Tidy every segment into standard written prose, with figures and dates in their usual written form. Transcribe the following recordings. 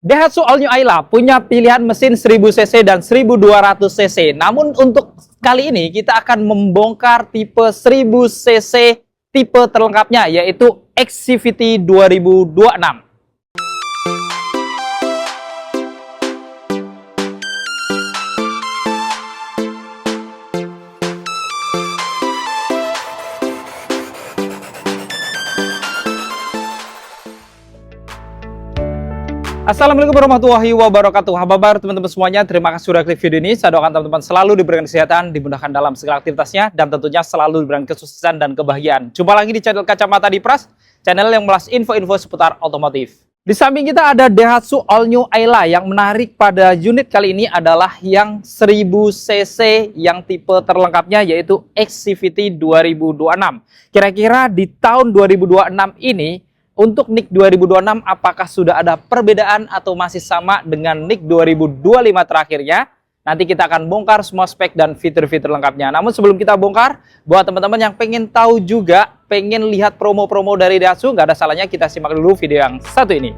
Daihatsu All New Ayla punya pilihan mesin 1000cc dan 1200cc. Namun untuk kali ini kita akan membongkar tipe 1000cc tipe terlengkapnya, yaitu XCVT 2026. Assalamualaikum warahmatullahi wabarakatuh. Apa kabar teman-teman semuanya? Terima kasih sudah klik video ini. Saya doakan teman-teman selalu diberikan kesehatan, dimudahkan dalam segala aktivitasnya, dan tentunya selalu diberikan kesuksesan dan kebahagiaan. Jumpa lagi di channel Kacamata Dipras, channel yang melas info-info seputar otomotif. Di samping kita ada Daihatsu All New Ayla. Yang menarik pada unit kali ini adalah yang 1000cc yang tipe terlengkapnya, yaitu XCVT 2026. Kira-kira di tahun 2026 ini, untuk NIK 2026 apakah sudah ada perbedaan atau masih sama dengan NIK 2025 terakhirnya? Nanti kita akan bongkar semua spek dan fitur-fitur lengkapnya. Namun sebelum kita bongkar, buat teman-teman yang pengen tahu juga, pengen lihat promo-promo dari Daihatsu, nggak ada salahnya kita simak dulu video yang satu ini.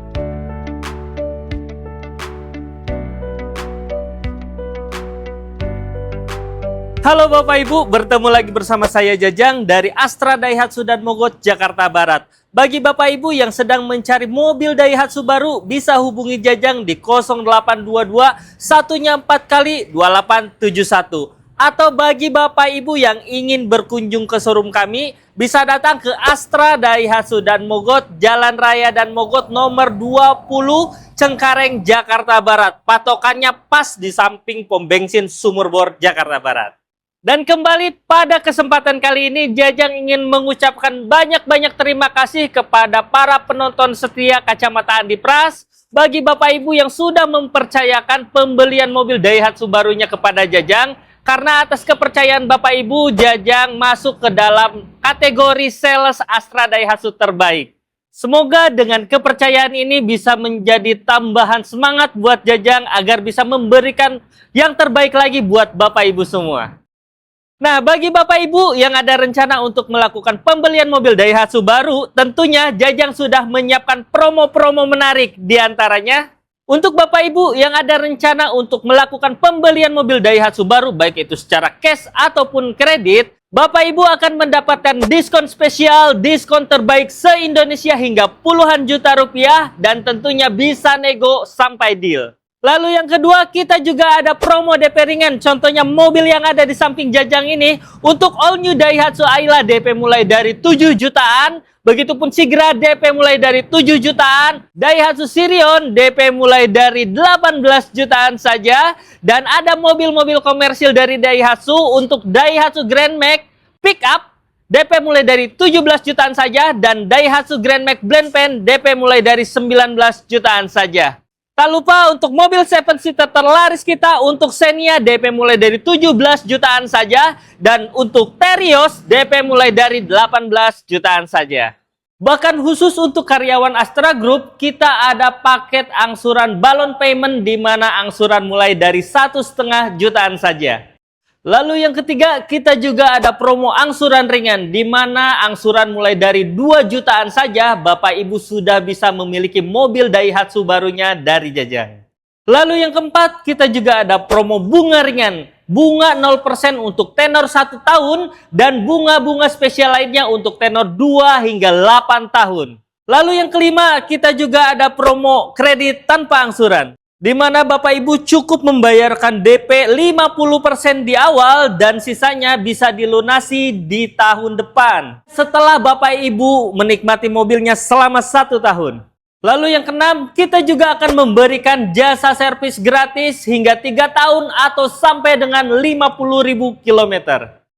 Halo Bapak Ibu, bertemu lagi bersama saya Jajang dari Astra Daihatsu dan Mogot, Jakarta Barat. Bagi Bapak Ibu yang sedang mencari mobil Daihatsu baru, bisa hubungi Jajang di 0822 1 4 kali 2871. Atau bagi Bapak Ibu yang ingin berkunjung ke showroom kami, bisa datang ke Astra Daihatsu dan Mogot, Jalan Raya dan Mogot nomor 20, Cengkareng, Jakarta Barat. Patokannya pas di samping pom bensin Sumur Bor, Jakarta Barat. Dan kembali pada kesempatan kali ini, Jajang ingin mengucapkan banyak-banyak terima kasih kepada para penonton setia Kacamata Dipras, bagi Bapak Ibu yang sudah mempercayakan pembelian mobil Daihatsu barunya kepada Jajang. Karena atas kepercayaan Bapak Ibu, Jajang masuk ke dalam kategori sales Astra Daihatsu terbaik. Semoga dengan kepercayaan ini bisa menjadi tambahan semangat buat Jajang agar bisa memberikan yang terbaik lagi buat Bapak Ibu semua. Nah, bagi Bapak Ibu yang ada rencana untuk melakukan pembelian mobil Daihatsu baru, tentunya Jajang sudah menyiapkan promo-promo menarik. Di antaranya, untuk Bapak Ibu yang ada rencana untuk melakukan pembelian mobil Daihatsu baru, baik itu secara cash ataupun kredit, Bapak Ibu akan mendapatkan diskon spesial, diskon terbaik se-Indonesia hingga puluhan juta rupiah, dan tentunya bisa nego sampai deal. Lalu yang kedua, kita juga ada promo DP ringan. Contohnya mobil yang ada di samping Jajang ini, untuk all new Daihatsu Ayla DP mulai dari 7 jutaan. Begitupun Sigra DP mulai dari 7 jutaan. Daihatsu Sirion DP mulai dari 18 jutaan saja. Dan ada mobil-mobil komersil dari Daihatsu untuk Daihatsu Grand Max Pickup DP mulai dari 17 jutaan saja. Dan Daihatsu Grand Max Blend Pen DP mulai dari 19 jutaan saja. Tak lupa untuk mobil 7-seater terlaris kita untuk Xenia DP mulai dari 17 jutaan saja. Dan untuk Terios DP mulai dari 18 jutaan saja. Bahkan khusus untuk karyawan Astra Group, kita ada paket angsuran balon payment di mana angsuran mulai dari 1,5 jutaan saja. Lalu yang ketiga, kita juga ada promo angsuran ringan, di mana angsuran mulai dari 2 jutaan saja, Bapak Ibu sudah bisa memiliki mobil Daihatsu barunya dari Jajang. Lalu yang keempat, kita juga ada promo bunga ringan, bunga 0% untuk tenor 1 tahun, dan bunga-bunga spesial lainnya untuk tenor 2 hingga 8 tahun. Lalu yang kelima, kita juga ada promo kredit tanpa angsuran, di mana Bapak Ibu cukup membayarkan DP 50% di awal dan sisanya bisa dilunasi di tahun depan setelah Bapak Ibu menikmati mobilnya selama 1 tahun. Lalu yang keenam, kita juga akan memberikan jasa servis gratis hingga 3 tahun atau sampai dengan 50.000 km.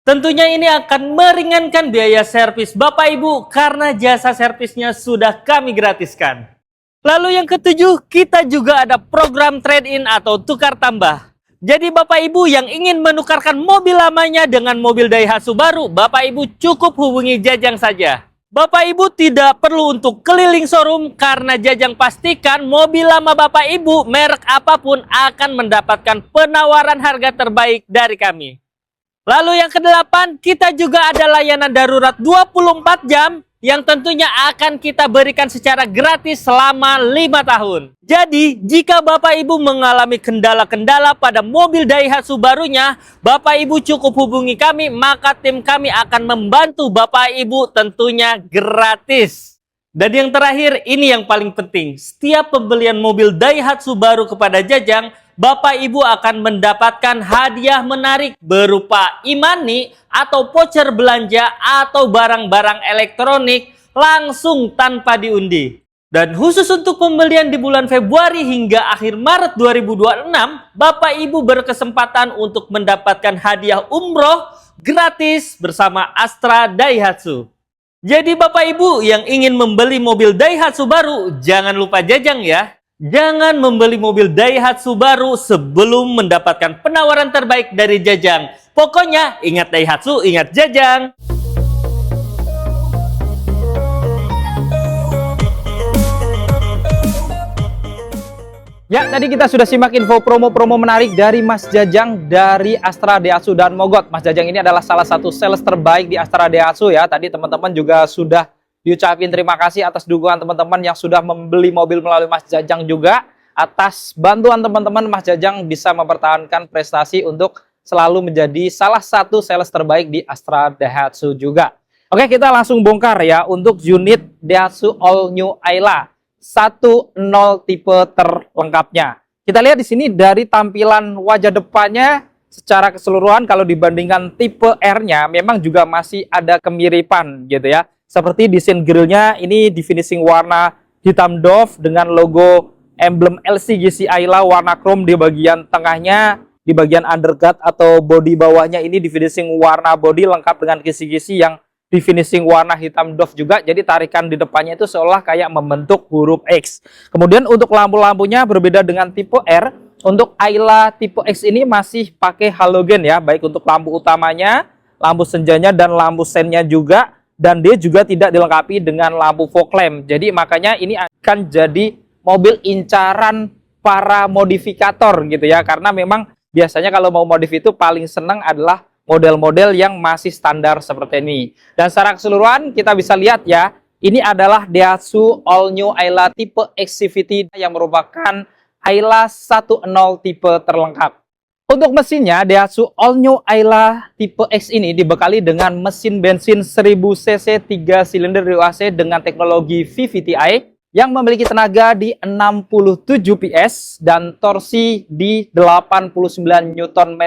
Tentunya ini akan meringankan biaya servis Bapak Ibu karena jasa servisnya sudah kami gratiskan. Lalu yang ketujuh, kita juga ada program trade-in atau tukar tambah. Jadi Bapak Ibu yang ingin menukarkan mobil lamanya dengan mobil Daihatsu baru, Bapak Ibu cukup hubungi Jajang saja. Bapak Ibu tidak perlu untuk keliling showroom karena Jajang pastikan mobil lama Bapak Ibu merek apapun akan mendapatkan penawaran harga terbaik dari kami. Lalu yang kedelapan, kita juga ada layanan darurat 24 jam yang tentunya akan kita berikan secara gratis selama 5 tahun. Jadi, jika Bapak Ibu mengalami kendala-kendala pada mobil Daihatsu barunya, Bapak Ibu cukup hubungi kami, maka tim kami akan membantu Bapak Ibu tentunya gratis. Dan yang terakhir, ini yang paling penting. Setiap pembelian mobil Daihatsu baru kepada Jajang, Bapak Ibu akan mendapatkan hadiah menarik berupa e-money atau voucher belanja atau barang-barang elektronik langsung tanpa diundi. Dan khusus untuk pembelian di bulan Februari hingga akhir Maret 2026, Bapak Ibu berkesempatan untuk mendapatkan hadiah umroh gratis bersama Astra Daihatsu. Jadi Bapak Ibu yang ingin membeli mobil Daihatsu baru, jangan lupa Jajang ya. Jangan membeli mobil Daihatsu baru sebelum mendapatkan penawaran terbaik dari Jajang. Pokoknya ingat Daihatsu, ingat Jajang. Ya, tadi kita sudah simak info promo-promo menarik dari Mas Jajang dari Astra Daihatsu dan Mogot. Mas Jajang ini adalah salah satu sales terbaik di Astra Daihatsu ya. Tadi teman-teman juga sudah diucapin terima kasih atas dukungan teman-teman yang sudah membeli mobil melalui Mas Jajang juga. Atas bantuan teman-teman, Mas Jajang bisa mempertahankan prestasi untuk selalu menjadi salah satu sales terbaik di Astra Daihatsu juga. Oke, kita langsung bongkar ya untuk unit Daihatsu All New Ayla 10 tipe terlengkapnya. Kita lihat di sini dari tampilan wajah depannya secara keseluruhan kalau dibandingkan tipe R-nya memang juga masih ada kemiripan gitu ya. Seperti desain grillnya ini di finishing warna hitam doff dengan logo emblem LCGC Ayla warna chrome di bagian tengahnya, di bagian undercut atau bodi bawahnya ini di finishing warna bodi lengkap dengan kisi-kisi yang di finishing warna hitam doff juga. Jadi tarikan di depannya itu seolah kayak membentuk huruf X. Kemudian untuk lampu-lampunya berbeda dengan tipe R. Untuk Ayla tipe X ini masih pakai halogen ya, baik untuk lampu utamanya, lampu senjanya dan lampu sennya juga. Dan dia juga tidak dilengkapi dengan lampu fog lamp. Jadi makanya ini akan jadi mobil incaran para modifikator gitu ya. Karena memang biasanya kalau mau modif itu paling senang adalah model-model yang masih standar seperti ini. Dan secara keseluruhan kita bisa lihat ya, ini adalah Daihatsu All New Ayla tipe X CVT yang merupakan Ayla 10 tipe terlengkap. Untuk mesinnya, Daihatsu All New Ayla tipe X ini dibekali dengan mesin bensin 1000 cc 3 silinder AC dengan teknologi VVTi yang memiliki tenaga di 67 PS dan torsi di 89 Nm.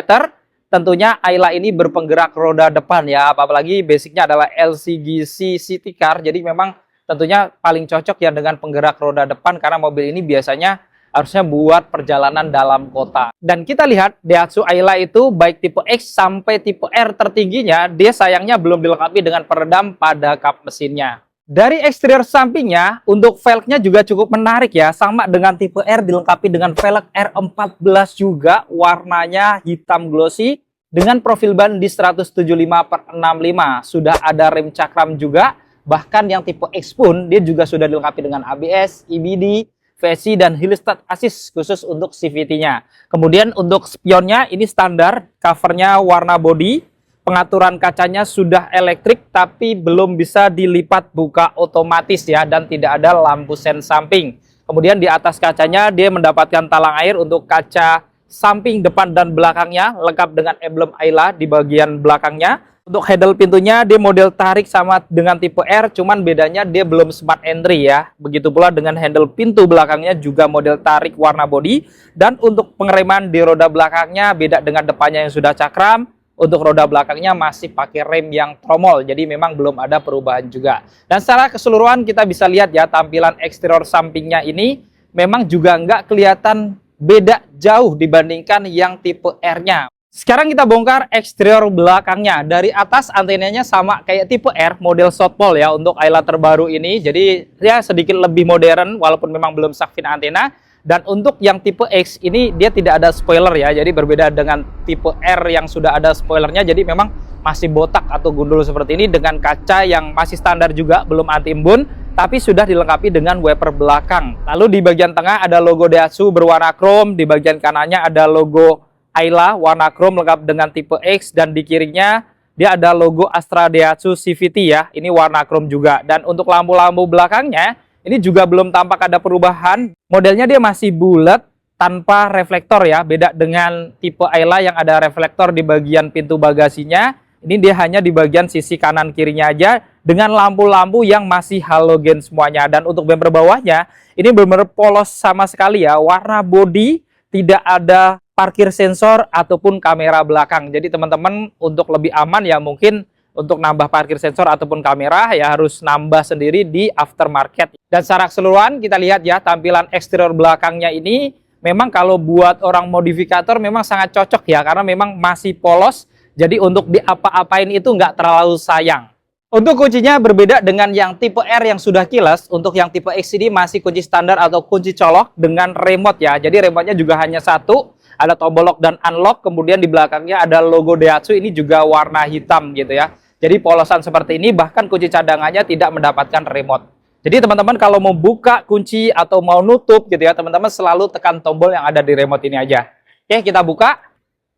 Tentunya Ayla ini berpenggerak roda depan ya, apalagi basicnya adalah LCGC City Car, jadi memang tentunya paling cocok ya dengan penggerak roda depan karena mobil ini biasanya harusnya buat perjalanan dalam kota. Dan kita lihat Daihatsu Ayla itu baik tipe X sampai tipe R tertingginya, dia sayangnya belum dilengkapi dengan peredam pada kap mesinnya. Dari eksterior sampingnya, untuk velgnya juga cukup menarik ya, sama dengan tipe R dilengkapi dengan velg R14 juga, warnanya hitam glossy dengan profil ban di 175/65. Sudah ada rem cakram juga, bahkan yang tipe X pun dia juga sudah dilengkapi dengan ABS, EBD, VSC dan Hill Start Assist khusus untuk CVT-nya. Kemudian untuk spionnya ini standar, covernya warna body, pengaturan kacanya sudah elektrik tapi belum bisa dilipat buka otomatis ya, dan tidak ada lampu sen samping. Kemudian di atas kacanya dia mendapatkan talang air untuk kaca samping depan dan belakangnya, lengkap dengan emblem Ayla di bagian belakangnya. Untuk handle pintunya dia model tarik sama dengan tipe R, cuman bedanya dia belum smart entry ya. Begitu pula dengan handle pintu belakangnya juga model tarik warna body. Dan untuk pengereman di roda belakangnya beda dengan depannya yang sudah cakram. Untuk roda belakangnya masih pakai rem yang tromol, jadi memang belum ada perubahan juga. Dan secara keseluruhan kita bisa lihat ya, tampilan eksterior sampingnya ini memang juga nggak kelihatan beda jauh dibandingkan yang tipe R-nya. Sekarang kita bongkar eksterior belakangnya. Dari atas antenanya sama kayak tipe R, model Southpole ya untuk Ayla terbaru ini. Jadi ya sedikit lebih modern walaupun memang belum shark fin antena. Dan untuk yang tipe X ini dia tidak ada spoiler ya. Jadi berbeda dengan tipe R yang sudah ada spoilernya. Jadi memang masih botak atau gundul seperti ini dengan kaca yang masih standar juga, belum anti embun. Tapi sudah dilengkapi dengan wiper belakang. Lalu di bagian tengah ada logo Daihatsu berwarna chrome. Di bagian kanannya ada logo Ayla warna chrome lengkap dengan tipe X, dan di kirinya dia ada logo Astra Daihatsu CVT ya. Ini warna chrome juga. Dan untuk lampu-lampu belakangnya, ini juga belum tampak ada perubahan. Modelnya dia masih bulat tanpa reflektor ya. Beda dengan tipe Ayla yang ada reflektor di bagian pintu bagasinya. Ini dia hanya di bagian sisi kanan kirinya aja dengan lampu-lampu yang masih halogen semuanya. Dan untuk bumper bawahnya, ini benar-benar polos sama sekali ya. Warna bodi, tidak ada parkir sensor ataupun kamera belakang. Jadi teman-teman untuk lebih aman ya mungkin untuk nambah parkir sensor ataupun kamera ya harus nambah sendiri di aftermarket. Dan secara keseluruhan kita lihat ya tampilan eksterior belakangnya ini memang kalau buat orang modifikator memang sangat cocok ya karena memang masih polos. Jadi untuk diapa-apain itu nggak terlalu sayang. Untuk kuncinya berbeda dengan yang tipe R yang sudah keyless. Untuk yang tipe X ini masih kunci standar atau kunci colok dengan remote ya. Jadi remote-nya juga hanya satu. Ada tombol lock dan unlock, kemudian di belakangnya ada logo Daihatsu, ini juga warna hitam gitu ya. Jadi polosan seperti ini, bahkan kunci cadangannya tidak mendapatkan remote. Jadi teman-teman kalau mau buka kunci atau mau nutup gitu ya, teman-teman selalu tekan tombol yang ada di remote ini aja. Oke, kita buka.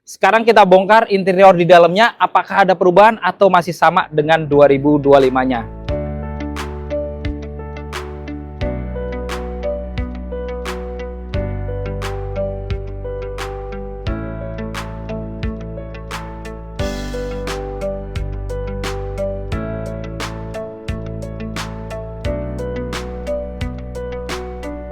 Sekarang kita bongkar interior di dalamnya, apakah ada perubahan atau masih sama dengan 2025-nya.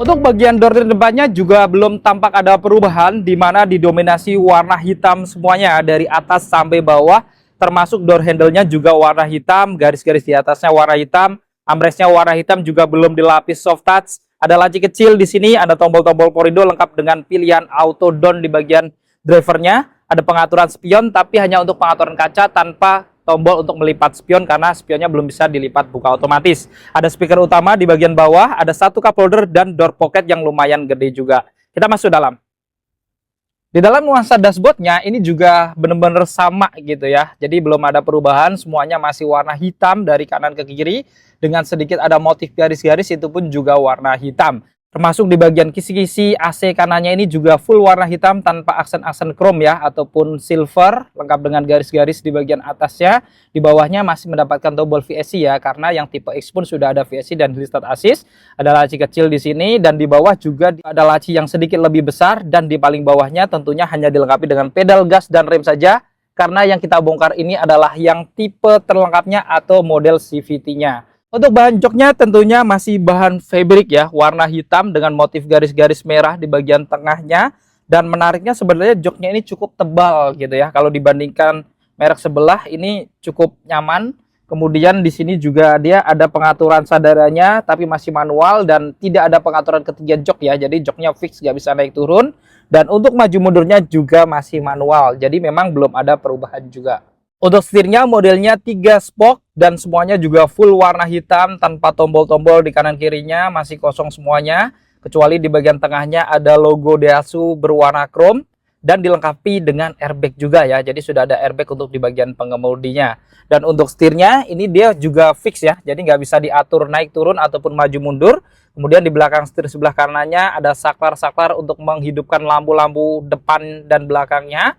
Untuk bagian door depannya juga belum tampak ada perubahan, di mana didominasi warna hitam semuanya dari atas sampai bawah, termasuk door handle-nya juga warna hitam, garis-garis di atasnya warna hitam, armrest-nya warna hitam juga belum dilapis soft touch. Ada laci kecil di sini, ada tombol-tombol porindo lengkap dengan pilihan auto down di bagian drivernya, ada pengaturan spion tapi hanya untuk pengaturan kaca tanpa tombol untuk melipat spion karena spionnya belum bisa dilipat buka otomatis. Ada speaker utama di bagian bawah, ada satu cup holder dan door pocket yang lumayan gede juga. Kita masuk dalam. Di dalam nuansa dashboardnya ini juga benar-benar sama gitu ya. Jadi belum ada perubahan, semuanya masih warna hitam dari kanan ke kiri dengan sedikit ada motif garis-garis, itu pun juga warna hitam. Termasuk di bagian kisi-kisi AC kanannya ini juga full warna hitam tanpa aksen-aksen chrome ya, ataupun silver, lengkap dengan garis-garis di bagian atasnya. Di bawahnya masih mendapatkan tombol VSC ya, karena yang tipe X pun sudah ada VSC dan Hill Start Assist. Ada laci kecil di sini, dan di bawah juga ada laci yang sedikit lebih besar, dan di paling bawahnya tentunya hanya dilengkapi dengan pedal gas dan rem saja, karena yang kita bongkar ini adalah yang tipe terlengkapnya atau model CVT-nya. Untuk bahan joknya tentunya masih bahan fabric ya, warna hitam dengan motif garis-garis merah di bagian tengahnya. Dan menariknya sebenarnya joknya ini cukup tebal gitu ya. Kalau dibandingkan merek sebelah ini cukup nyaman. Kemudian di sini juga dia ada pengaturan sadarannya tapi masih manual dan tidak ada pengaturan ketinggian jok ya. Jadi joknya fix, nggak bisa naik turun. Dan untuk maju mundurnya juga masih manual. Jadi memang belum ada perubahan juga. Untuk setirnya modelnya 3 spoke dan semuanya juga full warna hitam tanpa tombol-tombol di kanan kirinya, masih kosong semuanya. Kecuali di bagian tengahnya ada logo Daihatsu berwarna chrome dan dilengkapi dengan airbag juga ya. Jadi sudah ada airbag untuk di bagian pengemudinya. Dan untuk setirnya ini dia juga fix ya. Jadi nggak bisa diatur naik turun ataupun maju mundur. Kemudian di belakang setir sebelah kanannya ada saklar-saklar untuk menghidupkan lampu-lampu depan dan belakangnya.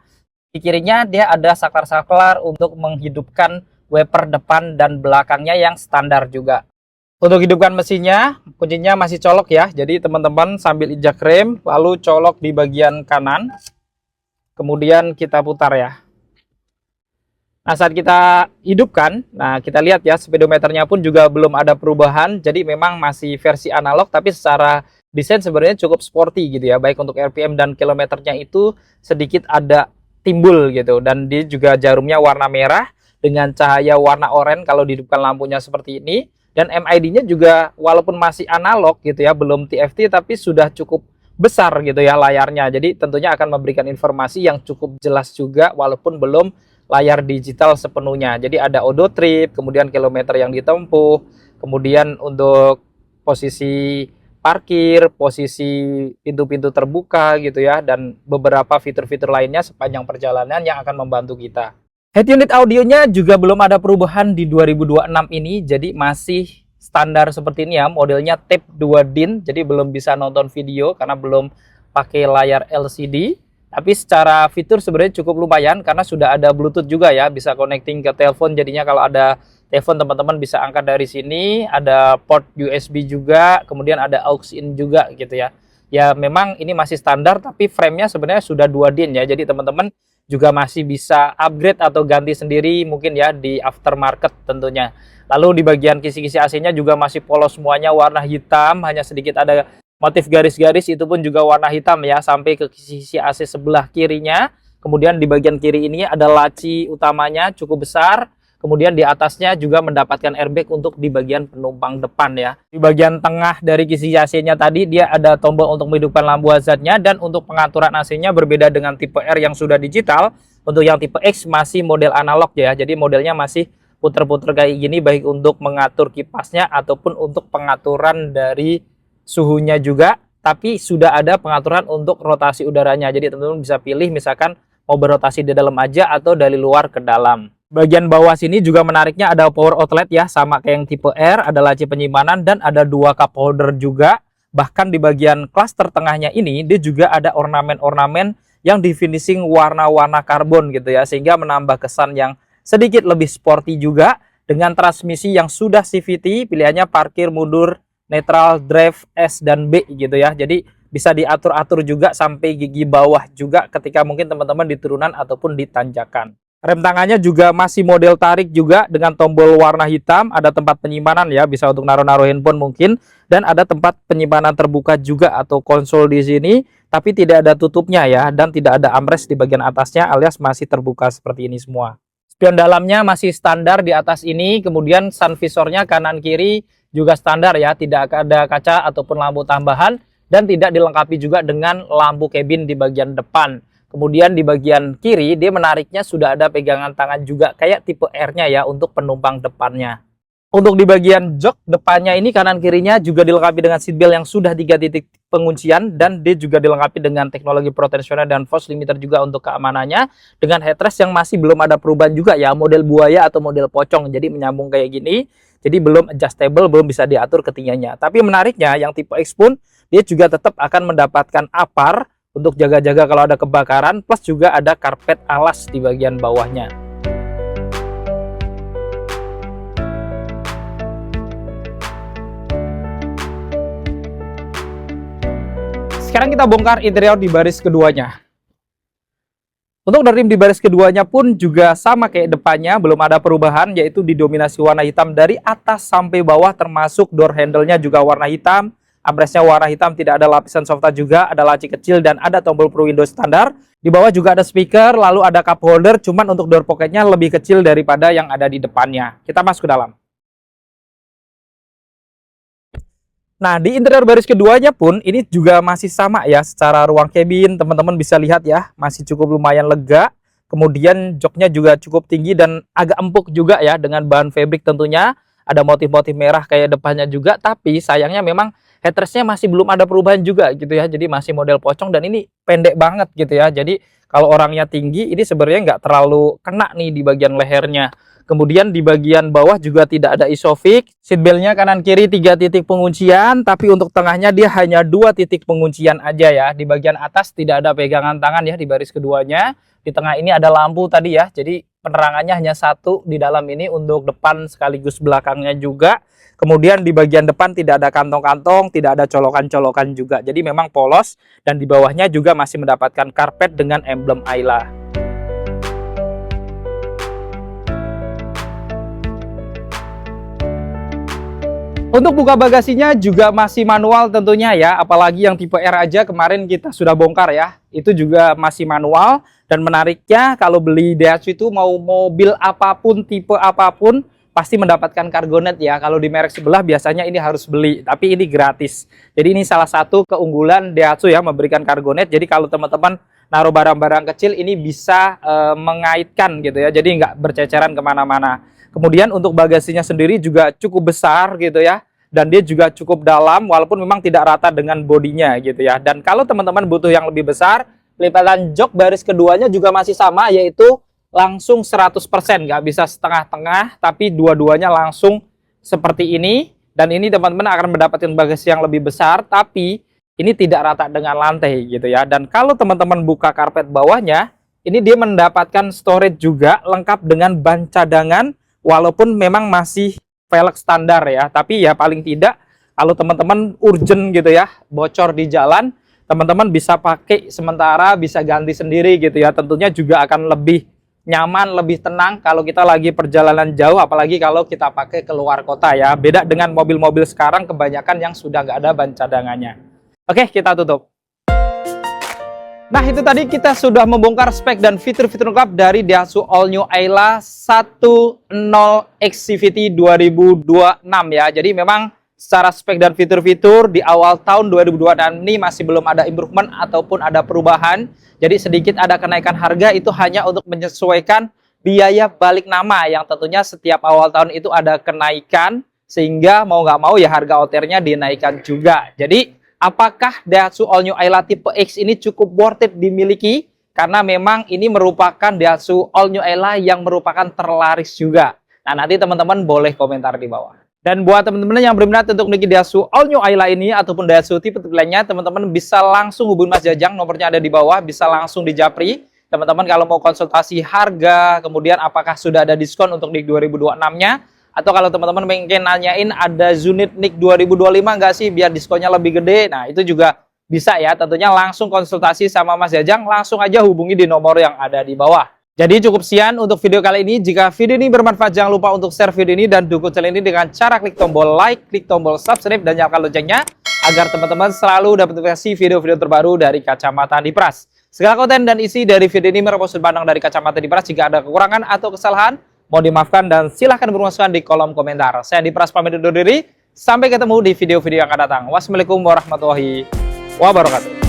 Di kirinya dia ada saklar-saklar untuk menghidupkan wiper depan dan belakangnya yang standar juga. Untuk hidupkan mesinnya, kuncinya masih colok ya. Jadi teman-teman sambil injak rem, lalu colok di bagian kanan. Kemudian kita putar ya. Nah saat kita hidupkan, nah kita lihat ya speedometernya pun juga belum ada perubahan. Jadi memang masih versi analog tapi secara desain sebenarnya cukup sporty gitu ya. Baik untuk RPM dan kilometernya itu sedikit ada timbul gitu, dan dia juga jarumnya warna merah dengan cahaya warna oranye kalau dihidupkan lampunya seperti ini. Dan MID-nya juga walaupun masih analog gitu ya, belum TFT tapi sudah cukup besar gitu ya layarnya. Jadi tentunya akan memberikan informasi yang cukup jelas juga walaupun belum layar digital sepenuhnya. Jadi ada odo trip, kemudian kilometer yang ditempuh, kemudian untuk posisi parkir, posisi pintu-pintu terbuka gitu ya, dan beberapa fitur-fitur lainnya sepanjang perjalanan yang akan membantu kita. Head unit audionya juga belum ada perubahan di 2026 ini, jadi masih standar seperti ini ya, modelnya tape 2 DIN, jadi belum bisa nonton video karena belum pakai layar LCD. Tapi secara fitur sebenarnya cukup lumayan karena sudah ada Bluetooth juga ya, bisa connecting ke telepon. Jadinya kalau ada telepon teman-teman bisa angkat dari sini, ada port USB juga, kemudian ada aux in juga gitu ya. Ya memang ini masih standar tapi frame-nya sebenarnya sudah 2 DIN ya. Jadi teman-teman juga masih bisa upgrade atau ganti sendiri mungkin ya di aftermarket tentunya. Lalu di bagian kisi-kisi AC-nya juga masih polos semuanya, warna hitam, hanya sedikit ada motif garis-garis, itu pun juga warna hitam ya, sampai ke sisi AC sebelah kirinya. Kemudian di bagian kiri ini ada laci utamanya cukup besar. Kemudian di atasnya juga mendapatkan airbag untuk di bagian penumpang depan ya. Di bagian tengah dari kisi AC-nya tadi dia ada tombol untuk menghidupkan lampu hazardnya, dan untuk pengaturan AC-nya berbeda dengan tipe R yang sudah digital. Untuk yang tipe X masih model analog ya. Jadi modelnya masih puter-puter kayak gini, baik untuk mengatur kipasnya ataupun untuk pengaturan dari suhunya juga, tapi sudah ada pengaturan untuk rotasi udaranya. Jadi teman-teman bisa pilih misalkan mau berotasi di dalam aja atau dari luar ke dalam. Bagian bawah sini juga menariknya ada power outlet ya, sama kayak yang tipe R, ada laci penyimpanan dan ada 2 cup holder juga. Bahkan di bagian klaster tengahnya ini dia juga ada ornamen-ornamen yang di finishing warna-warna karbon gitu ya, sehingga menambah kesan yang sedikit lebih sporty juga, dengan transmisi yang sudah CVT, pilihannya parkir, mundur, netral, drive, S dan B gitu ya. Jadi bisa diatur-atur juga sampai gigi bawah juga ketika mungkin teman-teman di turunan ataupun di tanjakan. Rem tangannya juga masih model tarik juga dengan tombol warna hitam, ada tempat penyimpanan ya, bisa untuk naruh-naruh handphone mungkin, dan ada tempat penyimpanan terbuka juga atau konsol di sini, tapi tidak ada tutupnya ya, dan tidak ada armrest di bagian atasnya, alias masih terbuka seperti ini semua. Spion dalamnya masih standar di atas ini, kemudian sun visornya kanan kiri juga standar ya, tidak ada kaca ataupun lampu tambahan, dan tidak dilengkapi juga dengan lampu cabin di bagian depan. Kemudian di bagian kiri dia menariknya sudah ada pegangan tangan juga kayak tipe R-nya ya untuk penumpang depannya. Untuk di bagian jok depannya ini kanan kirinya juga dilengkapi dengan seatbelt yang sudah 3 titik penguncian, dan dia juga dilengkapi dengan teknologi pro tensioner dan force limiter juga untuk keamanannya, dengan headrest yang masih belum ada perubahan juga ya, model buaya atau model pocong, jadi menyambung kayak gini. Jadi belum adjustable, belum bisa diatur ketinggiannya. Tapi menariknya yang tipe X pun dia juga tetap akan mendapatkan apar untuk jaga-jaga kalau ada kebakaran, plus juga ada karpet alas di bagian bawahnya. Sekarang kita bongkar interior di baris keduanya. Untuk dari rim di baris keduanya pun juga sama kayak depannya, belum ada perubahan, yaitu didominasi warna hitam dari atas sampai bawah, termasuk door handle-nya juga warna hitam. Armrestnya warna hitam, tidak ada lapisan soft touch juga, ada laci kecil dan ada tombol pro window standar. Di bawah juga ada speaker, lalu ada cup holder, cuman untuk door pocketnya lebih kecil daripada yang ada di depannya. Kita masuk ke dalam. Nah, di interior baris keduanya pun ini juga masih sama ya, secara ruang cabin teman-teman bisa lihat ya, masih cukup lumayan lega. Kemudian joknya juga cukup tinggi dan agak empuk juga ya, dengan bahan fabric tentunya. Ada motif-motif merah kayak depannya juga, tapi sayangnya memang headrestnya masih belum ada perubahan juga gitu ya, jadi masih model pocong dan ini pendek banget gitu ya. Jadi kalau orangnya tinggi ini sebenarnya nggak terlalu kena nih di bagian lehernya. Kemudian di bagian bawah juga tidak ada isofix. Seatbeltnya kanan kiri 3 titik penguncian, tapi untuk tengahnya dia hanya 2 titik penguncian aja ya. Di bagian atas tidak ada pegangan tangan ya di baris keduanya. Di tengah ini ada lampu tadi ya, jadi penerangannya hanya 1 di dalam ini untuk depan sekaligus belakangnya juga. Kemudian di bagian depan tidak ada kantong-kantong, tidak ada colokan-colokan juga. Jadi memang polos, dan di bawahnya juga masih mendapatkan karpet dengan emblem Ayla. Untuk buka bagasinya juga masih manual tentunya ya, apalagi yang tipe R aja kemarin kita sudah bongkar ya, itu juga masih manual. Dan menariknya kalau beli Daihatsu itu mau mobil apapun, tipe apapun, pasti mendapatkan Cargonet ya. Kalau di merek sebelah biasanya ini harus beli, tapi ini gratis. Jadi ini salah satu keunggulan Daihatsu ya, memberikan Cargonet. Jadi kalau teman-teman naruh barang-barang kecil ini bisa mengaitkan gitu ya, jadi nggak berceceran kemana-mana. Kemudian untuk bagasinya sendiri juga cukup besar gitu ya, dan dia juga cukup dalam walaupun memang tidak rata dengan bodinya gitu ya. Dan kalau teman-teman butuh yang lebih besar, lipatan jok baris keduanya juga masih sama, yaitu langsung 100%, nggak bisa setengah-tengah, tapi dua-duanya langsung seperti ini. Dan ini teman-teman akan mendapatkan bagasi yang lebih besar, tapi ini tidak rata dengan lantai gitu ya. Dan kalau teman-teman buka karpet bawahnya, ini dia mendapatkan storage juga lengkap dengan ban cadangan, walaupun memang masih velg standar ya. Tapi ya paling tidak kalau teman-teman urgent gitu ya, bocor di jalan, teman-teman bisa pakai sementara, bisa ganti sendiri gitu ya. Tentunya juga akan lebih nyaman, lebih tenang kalau kita lagi perjalanan jauh, apalagi kalau kita pakai keluar kota ya. Beda dengan mobil-mobil sekarang kebanyakan yang sudah nggak ada ban cadangannya. Oke, kita tutup. Nah, itu tadi kita sudah membongkar spek dan fitur-fitur lengkap dari Daihatsu All New Ayla 10X CVT 2026 ya. Jadi memang secara spek dan fitur-fitur di awal tahun 2026 ini masih belum ada improvement ataupun ada perubahan. Jadi sedikit ada kenaikan harga, itu hanya untuk menyesuaikan biaya balik nama yang tentunya setiap awal tahun itu ada kenaikan, sehingga mau nggak mau ya harga OTR-nya dinaikkan juga. Jadi apakah Daihatsu All New Ayla tipe X ini cukup worth it dimiliki? Karena memang ini merupakan Daihatsu All New Ayla yang merupakan terlaris juga. Nah, nanti teman-teman boleh komentar di bawah. Dan buat teman-teman yang berminat untuk memiliki Daihatsu All New Ayla ini ataupun Daihatsu tipe-tipe lainnya, teman-teman bisa langsung hubungi Mas Jajang, nomornya ada di bawah, bisa langsung di japri. Teman-teman kalau mau konsultasi harga, kemudian apakah sudah ada diskon untuk NIK 2026-nya, atau kalau teman-teman pengen nanyain ada unit NIK 2025 nggak sih biar diskonnya lebih gede, nah itu juga bisa ya. Tentunya langsung konsultasi sama Mas Jajang, langsung aja hubungi di nomor yang ada di bawah. Jadi cukup sekian untuk video kali ini. Jika video ini bermanfaat, jangan lupa untuk share video ini dan dukung channel ini dengan cara klik tombol like, klik tombol subscribe, dan nyalakan loncengnya agar teman-teman selalu dapat notifikasi video-video terbaru dari Kacamata Dipras. Segala konten dan isi dari video ini merupakan sudut pandang dari Kacamata Dipras. Jika ada kekurangan atau kesalahan, mohon dimaafkan dan silahkan bermasukan di kolom komentar. Saya Dipras pamit undur diri. Sampai ketemu di video-video yang akan datang. Wassalamualaikum warahmatullahi wabarakatuh.